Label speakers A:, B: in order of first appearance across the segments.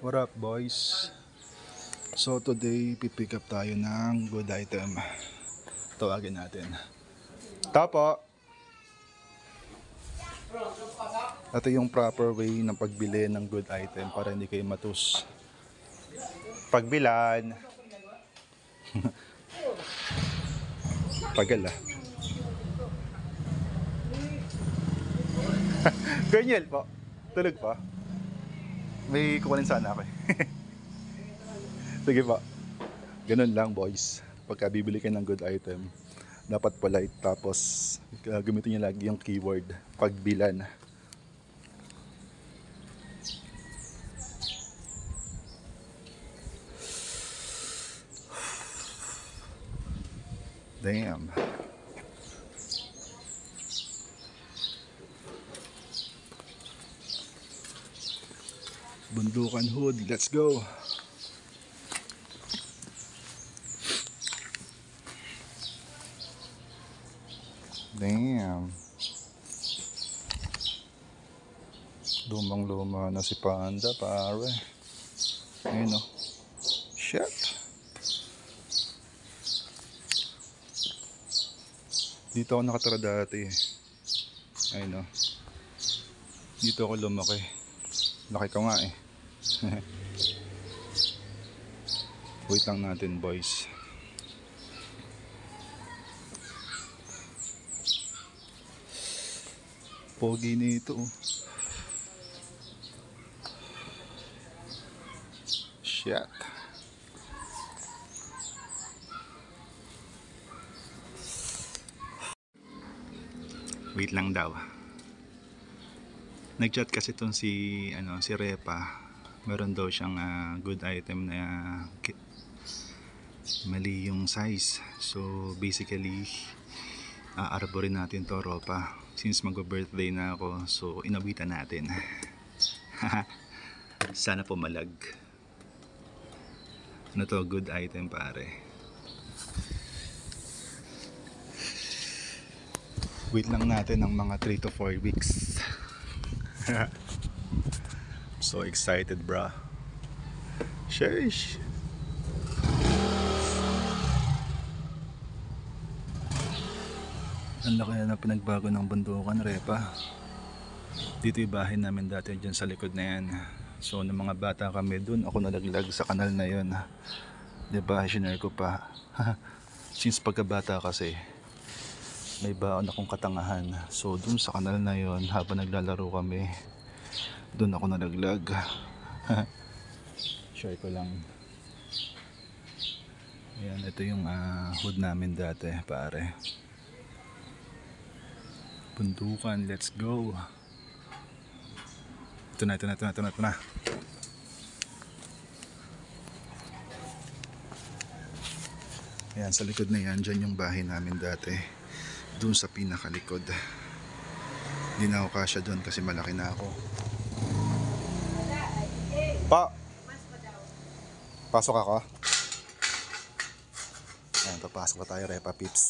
A: What up, boys? So today, pipick up tayo ng good item. Tawagin natin. Tapo! Ito yung proper way ng pagbili ng good item para hindi kayo matus. Pagbilan. Pagal ah. Kernel po. Tulog pa. May kukunin sana ako eh. Sige po. Ganun lang, boys. Pagka bibili kayo ng good item, dapat polite. Tapos gamitin nyo lagi yung keyword pagbilan. Damn. Bundukan Hood, let's go. Damn. Lumang-luma na si Panda, pare. Ayun o. Shit. Dito ako nakatira dati. Ayun o. Dito ako lumaki. Laki ko nga eh. Wait lang natin, boys. Pogi nito. Shit. Wait lang daw. Nag-chat kasi itong si Repa. Meron daw siyang good item na mali yung size. So basically arborin natin to, Ropa. Since mag-birthday na ako, so inawitan natin. Sana pumalag. Ano to, good item pare. Wait lang natin ng mga 3 to 4 weeks. So excited, bro. Sheesh. Ang laki na pinagbago ng bundukan, Repa. Dito yung bahay namin dati, dyan sa likod na yan. So nung mga bata kami dun, ako nalaglag sa kanal na yun. Diba, sinare ko pa. Since pagkabata kasi, may baon akong katangahan. So dun sa kanal na yun, habang naglalaro kami, dun ako nalaglag. Share ko lang. Ayan, ito yung hood namin dati, pare. Bundukan, let's go. Ito na. Ayan, sa likod na yan, dyan yung bahay namin dati. Doon sa pinakalikod. Hindi na ako kasya doon kasi malaki na ako. Pa! Pasok ako. Ayan, papasok pa tayo, Repa Pips.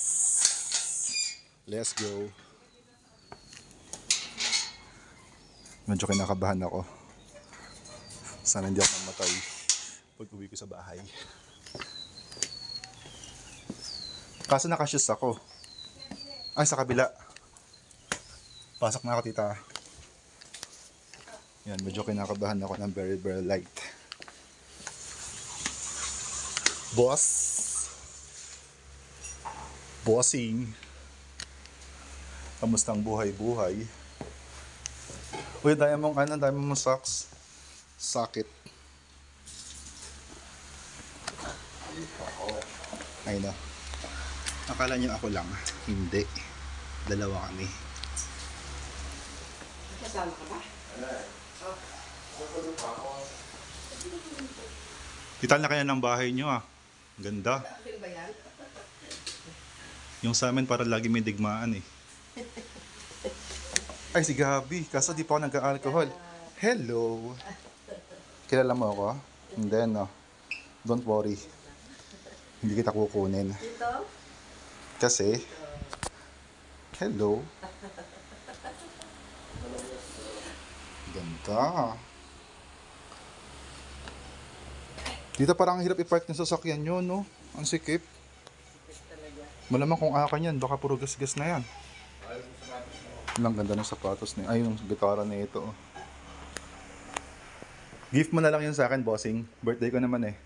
A: Let's go. Medyo kinakabahan ako. Sana hindi ako mamatay pag uwi ko sa bahay. Kaso nakashoes ako. Ay, sa kabila. Pasok na ako, tita. Yan, medyo kinakabahan ako ng very light. Bossing. Kamusta ang buhay? Uy, dami mong socks. Sakit. Ay na. Akala niyo ako lang. Hindi. Dalawa kami.
B: Kasama ka ba?
A: Tital na kaya ng bahay niyo ah. Ganda.
B: Film ba yan?
A: Yung sa amin para lagi may digmaan eh. Ay, si Gabi. Kaso di pa ako nag-alcohol. Hello. Kilala mo ako? Hindi, no. Don't worry. Hindi kita kukunin.
B: Dito?
A: Kasi, hello. Ganda. Dito parang ang hirap i-park ng sasakyan nyo, no? Ang sikip. Malamang kung akin yan, baka puro gas-gas na yan. Ang ganda ng sapatos niya. Ay, yung gitara na ito. Oh. Gift mo na lang yun sa akin, bossing. Birthday ko naman eh.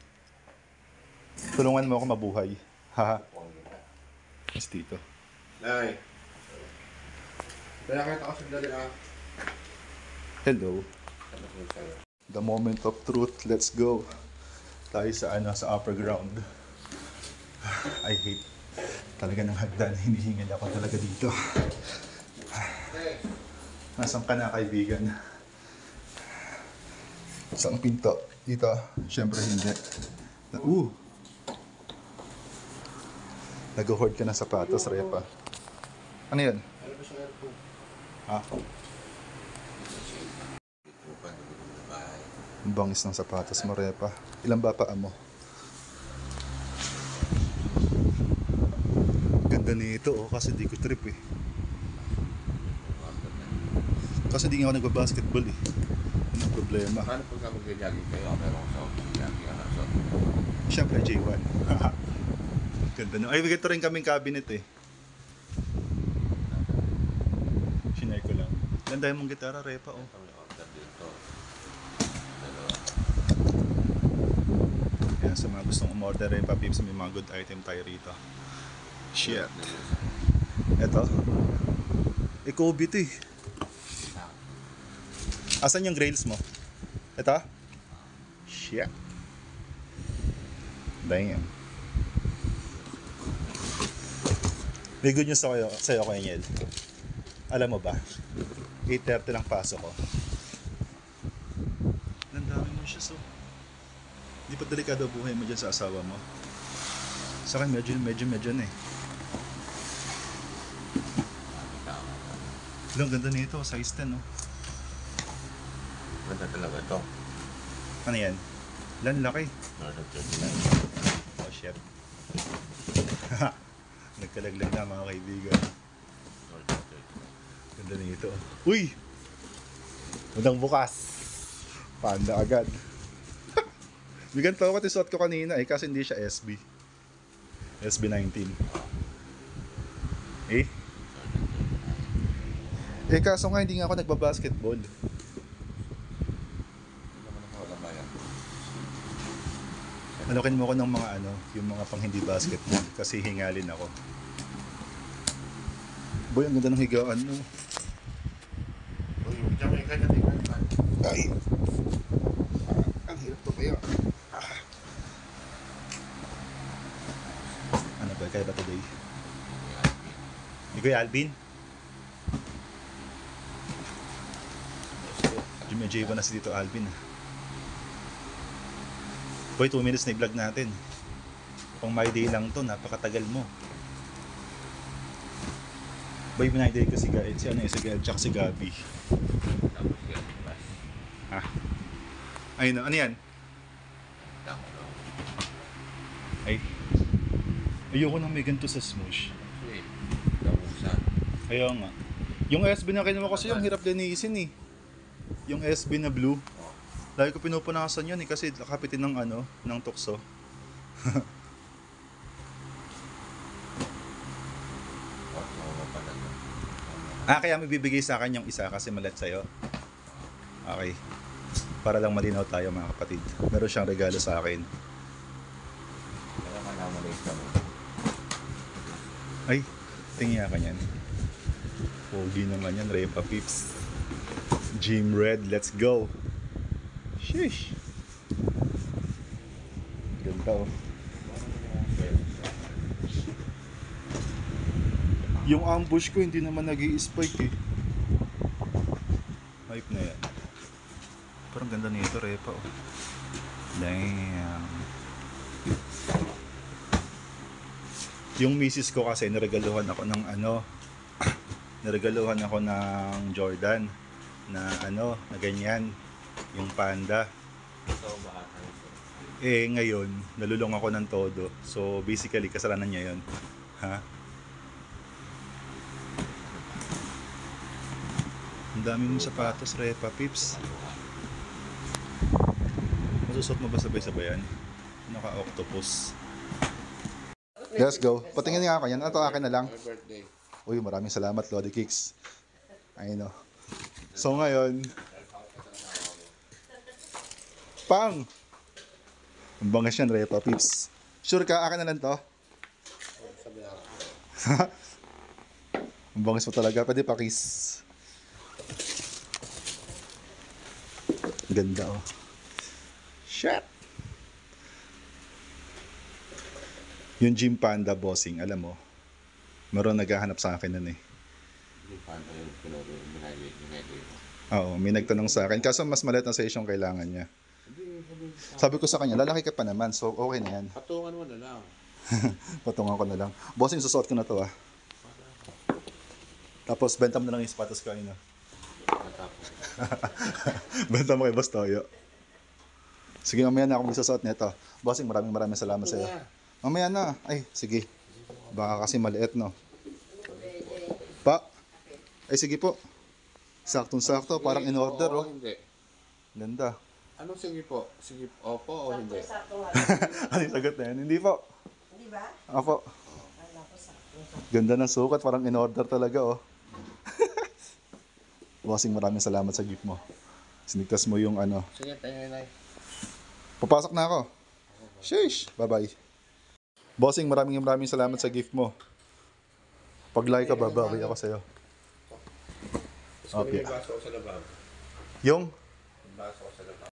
A: Tulungan mo ako mabuhay. Haha. Mas dito.
B: Nay. Kaya kita kasi dali ah.
A: Hello. The moment of truth. Let's go. Tayo sa sa upper ground. I hate talaga ng hagdan. Hinihingal ako talaga dito. Nasaan ka na, kaibigan? Saan pinto? Dito? Siyempre hindi. Nag-hoard ka ng sapatos, Repa. Ano yun? Ha? Ang bangis ng sapatos mo, Repa. Ilan ba paa mo? Ganda nito, oh, kasi di ko trip eh. Kasi di nga ako nagbabasketball eh. Ano ang problema?
B: Paano pagka mag-jogging kayo? Meron ko sa jogging ano sa.
A: Siyempre, J1. Ganda no. Ay, ito rin kaming cabinet eh. Sinay ko lang. Ganda yung mong gitara, Repa, oh. Yan, sa mga gustong umorder, Repa Pips, may mga good item tayo rito. Shit. Ito. Kobe to eh. Asan yung grails mo? Ito? Shit. Damn. May good news sa'yo, Kuya Niel. Alam mo ba? 8:30 lang pasok ko. Nandami mo siya, so. Hindi pa delikado buhay mo dyan sa asawa mo. Sa akin, medyo na eh. Ang ganda nito, size 10, no?
B: Ganda talaga ito.
A: Ano yan? Laki. Oh, shit. Nagkalaglag na, mga kaibigan. Ganda nito. Uy! Unang bukas. Panda agad. Bigan pa ako suot ko kanina eh, kasi hindi siya SB. SB19. Kaso nga hindi nga ako nagbabasketball. Alokin mo ko ng mga yung mga pang hindi basketball kasi hingalin ako. Boy, ang ganda ng higaan mo.
B: Uy, yung jamay ka na tingnan ba?
A: Ay! Ang hirap to kaya. Ano ba? Kaya ba today? Ikaw yung Alvin? Medyo iba na si dito Alvin. Boy, 2 minutes na i-vlog natin. Kung my day lang to, napakatagal mo. Boy, my day ko si Gael, si Gael, tsaka si Gabi. Ha? Ayun na, ano yan? Ay. Ayoko nang may ganito sa Smoosh. Ayaw nga. Yung SB na kinuha kasi yung hirap linisin eh. Yung SB na blue. Lagi ko pinupunasan yun eh kasi kapitin ng ng tukso. Kaya may bibigay sa akin yung isa kasi malat sa'yo. Okay. Para lang malinaw tayo mga kapatid. Meron siyang regalo sa akin. Ay, tingin ka niyan. Pogi naman yan, Repa Pips. Gym Red, let's go. Sheesh. Ganda oh. Yung ambush ko hindi naman nag-i-spike eh. Hype na yan. Parang ganda nito, Repa oh. Damn. Yung misis ko kasi niregaluhan ako ng niregaluhan ako ng Jordan na na ganyan, yung panda. Ngayon nalulong ako ng todo. So basically kasalanan niya 'yon. Ha? Ang dami mong sapatos, Repa Pips. Masusot mo ba sabay-sabayan? Naka-octopus. Let's go. Patingin nga ako yan. Ito akin na lang.
B: Happy birthday.
A: Uy, maraming salamat, Lodi Kicks. Ayun o. So ngayon, pang! Ang bangas yan, Repa Pips. Sure ka, akin na lang to?
B: Sabi na.
A: Ang bangas mo talaga. Pwede pa kiss. Ganda oh. Shit! Yung Gym Panda bossing, alam mo, meron naghahanap sa akin nun eh.
B: Hindi pa ito yung binagay mo.
A: Oo, may nagtanong sa akin. Kaso mas maliit na size yung kailangan niya. Sabi ko sa kanya, lalaki ka pa naman, so okay na yan.
B: Patungan mo na lang.
A: Patungan ko na lang. Bossing, susuot ko na to ah. Tapos benta mo na lang yung sapatos ko ayun ah.
B: Matapos.
A: Benta mo kay Boss Toyo. Sige, mamaya na ako magsusuot nito. Bossing, maraming salamat sa iyo. Mamaya na. Ay, sige. Baka kasi maliit, no? Pa? Ay, sige po. Saktong-sakto. Parang in order, oh.
B: Hindi.
A: Ganda.
B: Ano sige po? Sige, opo o hindi?
A: Ano yung sagot na yan? Hindi po.
C: Di ba?
A: Opo.
C: Kala ko sakto.
A: Ganda ng sukat. Parang in order talaga, oh. Bossing, maraming salamat sa gift mo. Sinigtas mo yung ano.
B: Sige, tayo na.
A: Papasok na ako. Sheesh. Bye-bye. Bossing, maraming salamat sa gift mo. Pag like ka, babawi ako sa'yo.
B: Okay.
A: Okay.
B: May baso ko sa labang.
A: Yung?
B: May baso ko sa labang.